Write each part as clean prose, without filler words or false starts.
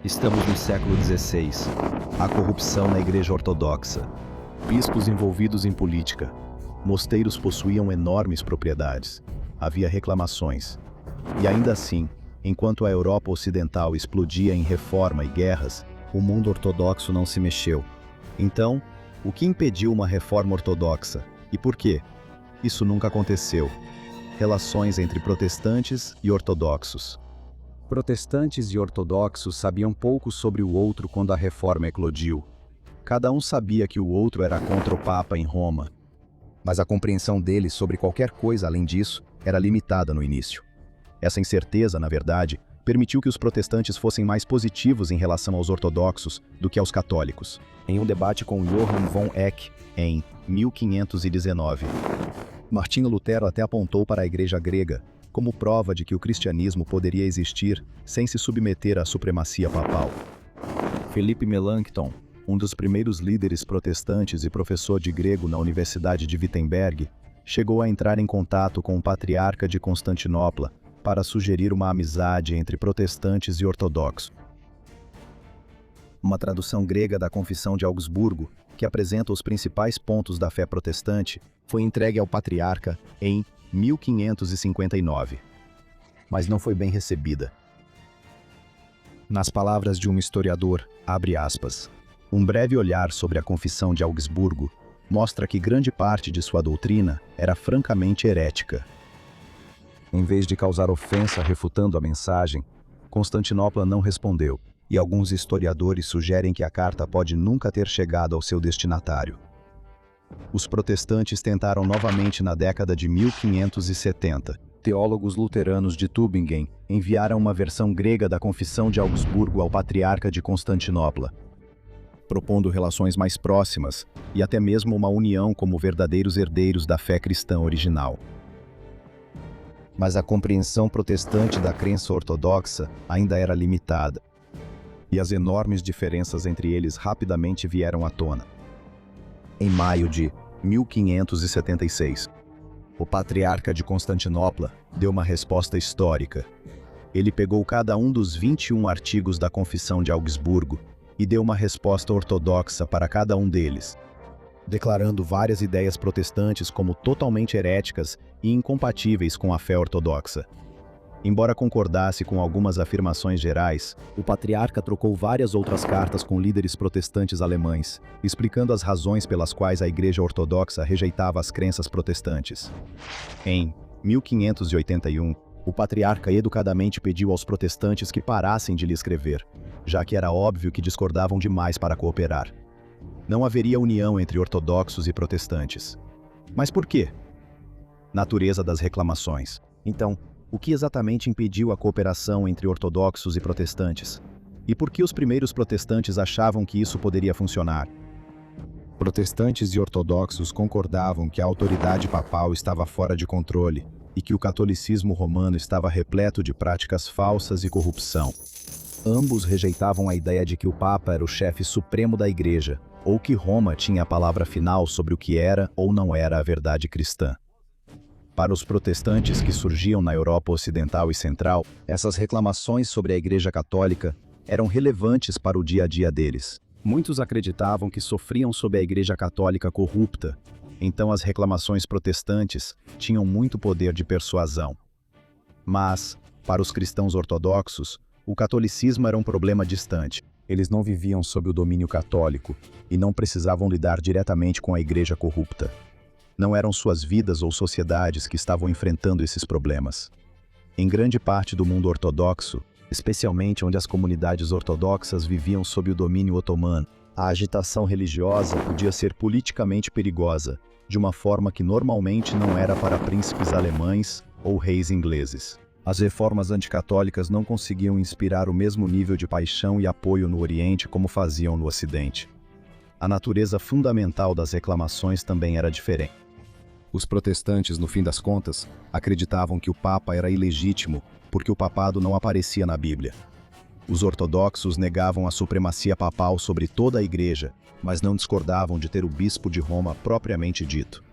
Estamos no século XVI. Há corrupção na Igreja Ortodoxa. Bispos envolvidos em política. Mosteiros possuíam enormes propriedades. Havia reclamações. E ainda assim, enquanto a Europa Ocidental explodia em reforma e guerras, o mundo ortodoxo não se mexeu. Então, o que impediu uma reforma ortodoxa? E por quê? Isso nunca aconteceu. Relações entre protestantes e ortodoxos. Protestantes e ortodoxos sabiam pouco sobre o outro quando a reforma eclodiu. Cada um sabia que o outro era contra o Papa em Roma. Mas a compreensão deles sobre qualquer coisa além disso era limitada no início. Essa incerteza, na verdade, permitiu que os protestantes fossem mais positivos em relação aos ortodoxos do que aos católicos. Em um debate com Johann von Eck, em 1519, Martinho Lutero até apontou para a Igreja grega como prova de que o cristianismo poderia existir sem se submeter à supremacia papal. Felipe Melanchthon, um dos primeiros líderes protestantes e professor de grego na Universidade de Wittenberg, chegou a entrar em contato com o patriarca de Constantinopla para sugerir uma amizade entre protestantes e ortodoxos. Uma tradução grega da Confissão de Augsburgo, que apresenta os principais pontos da fé protestante, foi entregue ao patriarca em 1559. Mas não foi bem recebida. Nas palavras de um historiador, abre aspas, um breve olhar sobre a Confissão de Augsburgo mostra que grande parte de sua doutrina era francamente herética. Em vez de causar ofensa refutando a mensagem, Constantinopla não respondeu, e alguns historiadores sugerem que a carta pode nunca ter chegado ao seu destinatário. Os protestantes tentaram novamente na década de 1570. Teólogos luteranos de Tübingen enviaram uma versão grega da Confissão de Augsburgo ao patriarca de Constantinopla, propondo relações mais próximas e até mesmo uma união como verdadeiros herdeiros da fé cristã original. Mas a compreensão protestante da crença ortodoxa ainda era limitada, e as enormes diferenças entre eles rapidamente vieram à tona. Em maio de 1576, o patriarca de Constantinopla deu uma resposta histórica. Ele pegou cada um dos 21 artigos da Confissão de Augsburgo e deu uma resposta ortodoxa para cada um deles, declarando várias ideias protestantes como totalmente heréticas e incompatíveis com a fé ortodoxa. Embora concordasse com algumas afirmações gerais, o patriarca trocou várias outras cartas com líderes protestantes alemães, explicando as razões pelas quais a Igreja Ortodoxa rejeitava as crenças protestantes. Em 1581, o patriarca educadamente pediu aos protestantes que parassem de lhe escrever, já que era óbvio que discordavam demais para cooperar. Não haveria união entre ortodoxos e protestantes. Mas por quê? Natureza das reclamações. Então, o que exatamente impediu a cooperação entre ortodoxos e protestantes? E por que os primeiros protestantes achavam que isso poderia funcionar? Protestantes e ortodoxos concordavam que a autoridade papal estava fora de controle e que o catolicismo romano estava repleto de práticas falsas e corrupção. Ambos rejeitavam a ideia de que o Papa era o chefe supremo da Igreja, ou que Roma tinha a palavra final sobre o que era ou não era a verdade cristã. Para os protestantes que surgiam na Europa Ocidental e Central, essas reclamações sobre a Igreja Católica eram relevantes para o dia a dia deles. Muitos acreditavam que sofriam sob a Igreja Católica corrupta, então as reclamações protestantes tinham muito poder de persuasão. Mas, para os cristãos ortodoxos, o catolicismo era um problema distante. Eles não viviam sob o domínio católico e não precisavam lidar diretamente com a Igreja corrupta. Não eram suas vidas ou sociedades que estavam enfrentando esses problemas. Em grande parte do mundo ortodoxo, especialmente onde as comunidades ortodoxas viviam sob o domínio otomano, a agitação religiosa podia ser politicamente perigosa, de uma forma que normalmente não era para príncipes alemães ou reis ingleses. As reformas anticatólicas não conseguiam inspirar o mesmo nível de paixão e apoio no Oriente como faziam no Ocidente. A natureza fundamental das reclamações também era diferente. Os protestantes, no fim das contas, acreditavam que o Papa era ilegítimo porque o papado não aparecia na Bíblia. Os ortodoxos negavam a supremacia papal sobre toda a Igreja, mas não discordavam de ter o bispo de Roma propriamente dito.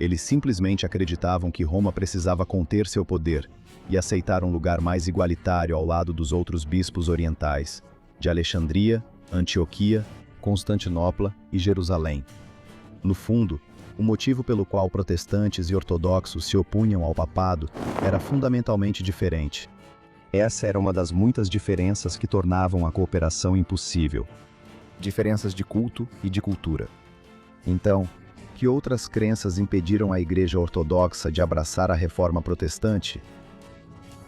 Eles simplesmente acreditavam que Roma precisava conter seu poder e aceitar um lugar mais igualitário ao lado dos outros bispos orientais, de Alexandria, Antioquia, Constantinopla e Jerusalém. No fundo, o motivo pelo qual protestantes e ortodoxos se opunham ao papado era fundamentalmente diferente. Essa era uma das muitas diferenças que tornavam a cooperação impossível. Diferenças de culto e de cultura. Então, que outras crenças impediram a Igreja Ortodoxa de abraçar a reforma protestante?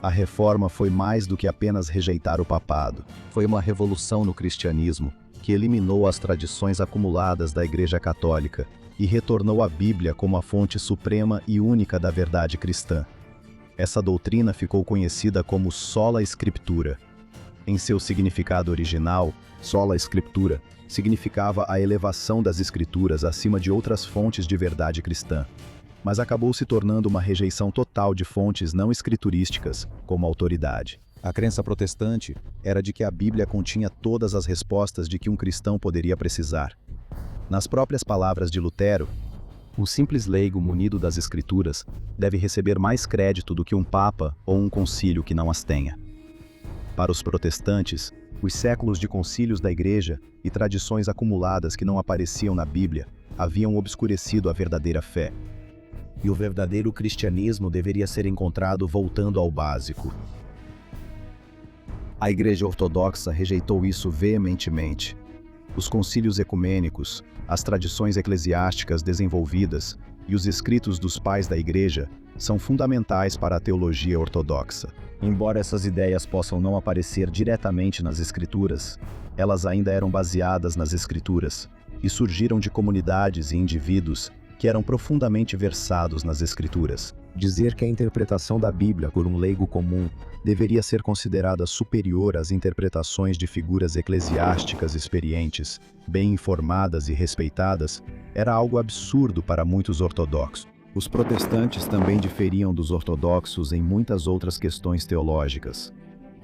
A reforma foi mais do que apenas rejeitar o papado. Foi uma revolução no cristianismo que eliminou as tradições acumuladas da Igreja Católica e retornou a Bíblia como a fonte suprema e única da verdade cristã. Essa doutrina ficou conhecida como Sola Scriptura. Em seu significado original, Sola Scriptura significava a elevação das Escrituras acima de outras fontes de verdade cristã, mas acabou se tornando uma rejeição total de fontes não escriturísticas como autoridade. A crença protestante era de que a Bíblia continha todas as respostas de que um cristão poderia precisar. Nas próprias palavras de Lutero, o simples leigo munido das Escrituras deve receber mais crédito do que um papa ou um concílio que não as tenha. Para os protestantes, os séculos de concílios da Igreja e tradições acumuladas que não apareciam na Bíblia haviam obscurecido a verdadeira fé. E o verdadeiro cristianismo deveria ser encontrado voltando ao básico. A Igreja Ortodoxa rejeitou isso veementemente. Os concílios ecumênicos, as tradições eclesiásticas desenvolvidas e os escritos dos pais da Igreja são fundamentais para a teologia ortodoxa. Embora essas ideias possam não aparecer diretamente nas Escrituras, elas ainda eram baseadas nas Escrituras e surgiram de comunidades e indivíduos que eram profundamente versados nas Escrituras. Dizer que a interpretação da Bíblia por um leigo comum deveria ser considerada superior às interpretações de figuras eclesiásticas experientes, bem informadas e respeitadas, era algo absurdo para muitos ortodoxos. Os protestantes também diferiam dos ortodoxos em muitas outras questões teológicas.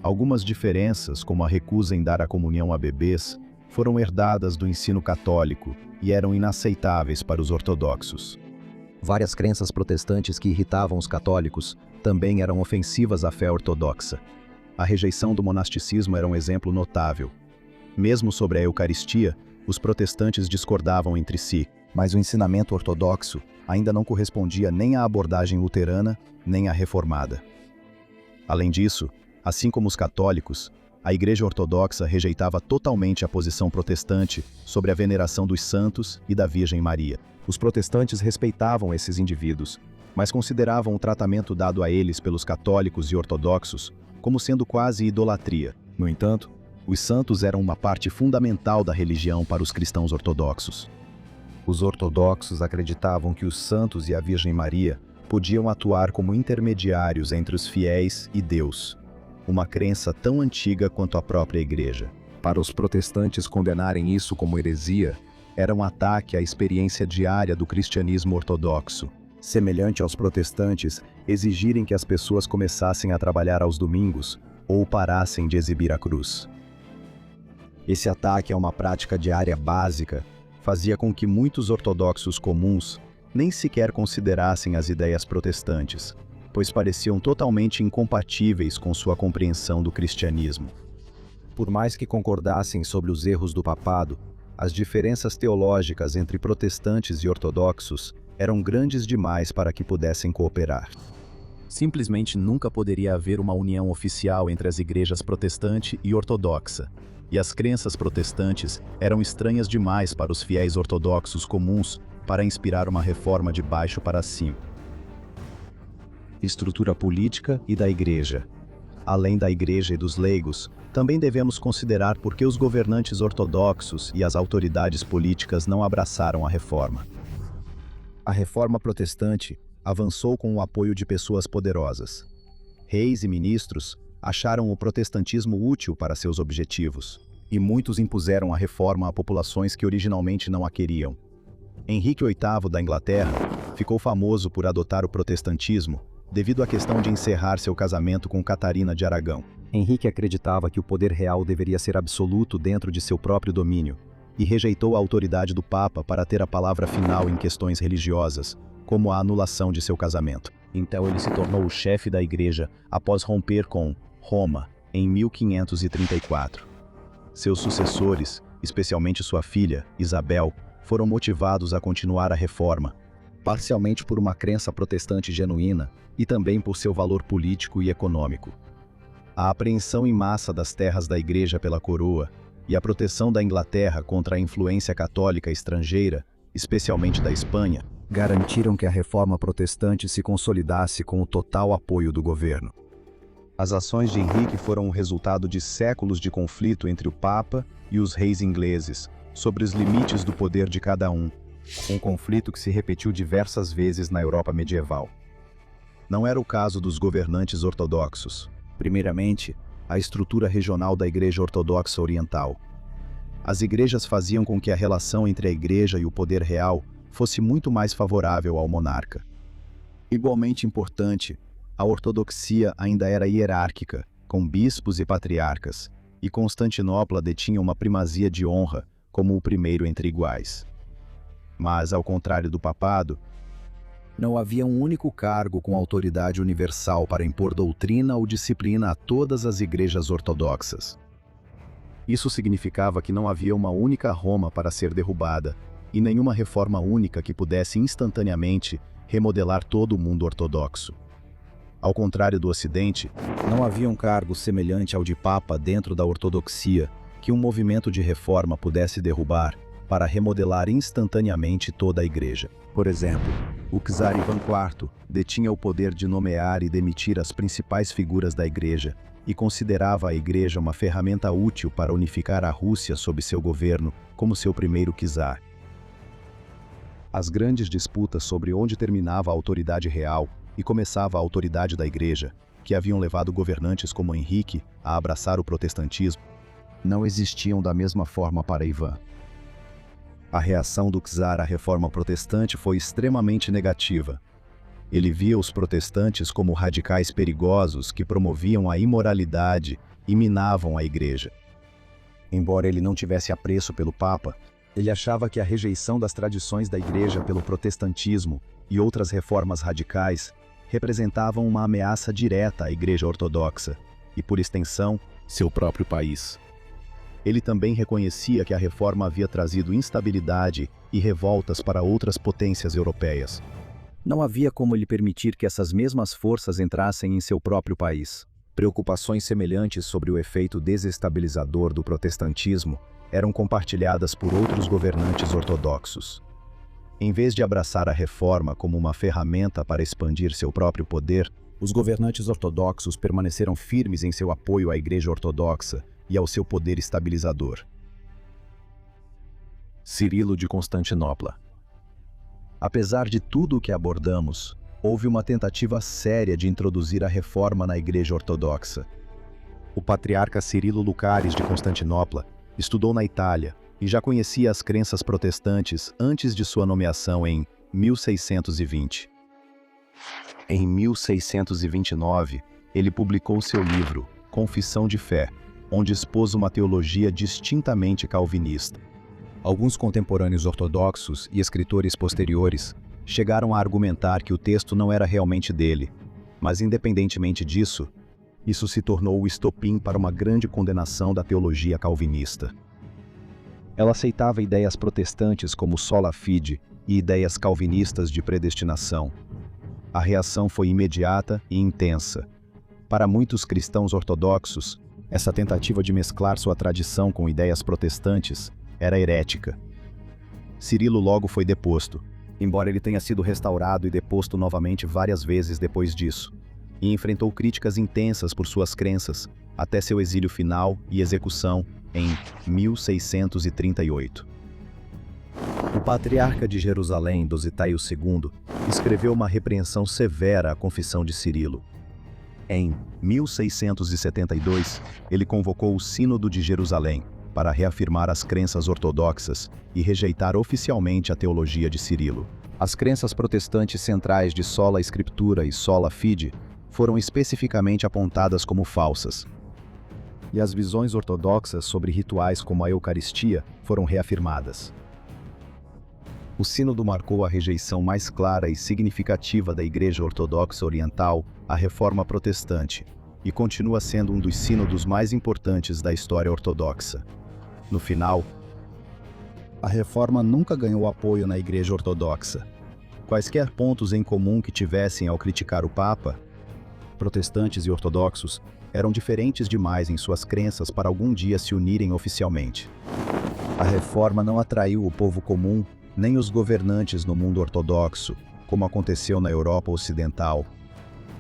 Algumas diferenças, como a recusa em dar a comunhão a bebês, foram herdadas do ensino católico e eram inaceitáveis para os ortodoxos. Várias crenças protestantes que irritavam os católicos também eram ofensivas à fé ortodoxa. A rejeição do monasticismo era um exemplo notável. Mesmo sobre a Eucaristia, os protestantes discordavam entre si, mas o ensinamento ortodoxo ainda não correspondia nem à abordagem luterana, nem à reformada. Além disso, assim como os católicos, a Igreja Ortodoxa rejeitava totalmente a posição protestante sobre a veneração dos santos e da Virgem Maria. Os protestantes respeitavam esses indivíduos, mas consideravam o tratamento dado a eles pelos católicos e ortodoxos como sendo quase idolatria. No entanto, os santos eram uma parte fundamental da religião para os cristãos ortodoxos. Os ortodoxos acreditavam que os santos e a Virgem Maria podiam atuar como intermediários entre os fiéis e Deus, uma crença tão antiga quanto a própria Igreja. Para os protestantes condenarem isso como heresia, era um ataque à experiência diária do cristianismo ortodoxo. Semelhante aos protestantes, exigirem que as pessoas começassem a trabalhar aos domingos ou parassem de exibir a cruz. Esse ataque a uma prática diária básica fazia com que muitos ortodoxos comuns nem sequer considerassem as ideias protestantes, pois pareciam totalmente incompatíveis com sua compreensão do cristianismo. Por mais que concordassem sobre os erros do papado, as diferenças teológicas entre protestantes e ortodoxos eram grandes demais para que pudessem cooperar. Simplesmente nunca poderia haver uma união oficial entre as igrejas protestante e ortodoxa, e as crenças protestantes eram estranhas demais para os fiéis ortodoxos comuns para inspirar uma reforma de baixo para cima. Estrutura política e da Igreja. Além da Igreja e dos leigos, também devemos considerar por que os governantes ortodoxos e as autoridades políticas não abraçaram a reforma. A reforma protestante avançou com o apoio de pessoas poderosas. Reis e ministros acharam o protestantismo útil para seus objetivos, e muitos impuseram a reforma a populações que originalmente não a queriam. Henrique VIII da Inglaterra ficou famoso por adotar o protestantismo devido à questão de encerrar seu casamento com Catarina de Aragão. Henrique acreditava que o poder real deveria ser absoluto dentro de seu próprio domínio, e rejeitou a autoridade do Papa para ter a palavra final em questões religiosas, como a anulação de seu casamento. Então ele se tornou o chefe da Igreja após romper com Roma, em 1534. Seus sucessores, especialmente sua filha, Isabel, foram motivados a continuar a reforma, parcialmente por uma crença protestante genuína e também por seu valor político e econômico. A apreensão em massa das terras da Igreja pela coroa e a proteção da Inglaterra contra a influência católica estrangeira, especialmente da Espanha, garantiram que a reforma protestante se consolidasse com o total apoio do governo. As ações de Henrique foram o resultado de séculos de conflito entre o Papa e os reis ingleses, sobre os limites do poder de cada um, um conflito que se repetiu diversas vezes na Europa medieval. Não era o caso dos governantes ortodoxos. Primeiramente, a estrutura regional da Igreja Ortodoxa Oriental. As igrejas faziam com que a relação entre a Igreja e o poder real fosse muito mais favorável ao monarca. Igualmente importante, a ortodoxia ainda era hierárquica, com bispos e patriarcas, e Constantinopla detinha uma primazia de honra como o primeiro entre iguais. Mas, ao contrário do papado, não havia um único cargo com autoridade universal para impor doutrina ou disciplina a todas as igrejas ortodoxas. Isso significava que não havia uma única Roma para ser derrubada e nenhuma reforma única que pudesse instantaneamente remodelar todo o mundo ortodoxo. Ao contrário do Ocidente, não havia um cargo semelhante ao de Papa dentro da ortodoxia que um movimento de reforma pudesse derrubar para remodelar instantaneamente toda a igreja. Por exemplo, o czar Ivan IV detinha o poder de nomear e demitir as principais figuras da igreja e considerava a igreja uma ferramenta útil para unificar a Rússia sob seu governo como seu primeiro czar. As grandes disputas sobre onde terminava a autoridade real e começava a autoridade da igreja, que haviam levado governantes como Henrique a abraçar o protestantismo, não existiam da mesma forma para Ivan. A reação do czar à reforma protestante foi extremamente negativa. Ele via os protestantes como radicais perigosos que promoviam a imoralidade e minavam a igreja. Embora ele não tivesse apreço pelo Papa, ele achava que a rejeição das tradições da igreja pelo protestantismo e outras reformas radicais representavam uma ameaça direta à igreja ortodoxa e, por extensão, seu próprio país. Ele também reconhecia que a reforma havia trazido instabilidade e revoltas para outras potências europeias. Não havia como ele permitir que essas mesmas forças entrassem em seu próprio país. Preocupações semelhantes sobre o efeito desestabilizador do protestantismo eram compartilhadas por outros governantes ortodoxos. Em vez de abraçar a reforma como uma ferramenta para expandir seu próprio poder, os governantes ortodoxos permaneceram firmes em seu apoio à Igreja Ortodoxa e ao seu poder estabilizador. Cirilo de Constantinopla. Apesar de tudo o que abordamos, houve uma tentativa séria de introduzir a reforma na Igreja Ortodoxa. O patriarca Cirilo Lucaris de Constantinopla estudou na Itália e já conhecia as crenças protestantes antes de sua nomeação em 1620. Em 1629, ele publicou seu livro, Confissão de Fé, onde expôs uma teologia distintamente calvinista. Alguns contemporâneos ortodoxos e escritores posteriores chegaram a argumentar que o texto não era realmente dele, mas independentemente disso, isso se tornou o estopim para uma grande condenação da teologia calvinista. Ela aceitava ideias protestantes como sola fide e ideias calvinistas de predestinação. A reação foi imediata e intensa. Para muitos cristãos ortodoxos, essa tentativa de mesclar sua tradição com ideias protestantes era herética. Cirilo logo foi deposto, embora ele tenha sido restaurado e deposto novamente várias vezes depois disso, e enfrentou críticas intensas por suas crenças, até seu exílio final e execução em 1638. O patriarca de Jerusalém, Dositaio II, escreveu uma repreensão severa à confissão de Cirilo. Em 1672, ele convocou o Sínodo de Jerusalém para reafirmar as crenças ortodoxas e rejeitar oficialmente a teologia de Cirilo. As crenças protestantes centrais de sola scriptura e sola fide foram especificamente apontadas como falsas, e as visões ortodoxas sobre rituais como a Eucaristia foram reafirmadas. O Sínodo marcou a rejeição mais clara e significativa da Igreja Ortodoxa Oriental à Reforma Protestante, e continua sendo um dos sínodos mais importantes da história ortodoxa. No final, a reforma nunca ganhou apoio na Igreja Ortodoxa. Quaisquer pontos em comum que tivessem ao criticar o Papa, protestantes e ortodoxos eram diferentes demais em suas crenças para algum dia se unirem oficialmente. A reforma não atraiu o povo comum nem os governantes no mundo ortodoxo, como aconteceu na Europa Ocidental,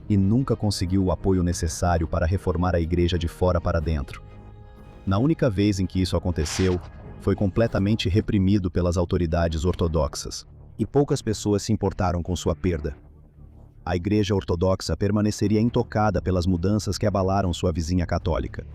e nunca conseguiu o apoio necessário para reformar a Igreja de fora para dentro. Na única vez em que isso aconteceu, foi completamente reprimido pelas autoridades ortodoxas, e poucas pessoas se importaram com sua perda. A Igreja Ortodoxa permaneceria intocada pelas mudanças que abalaram sua vizinha católica.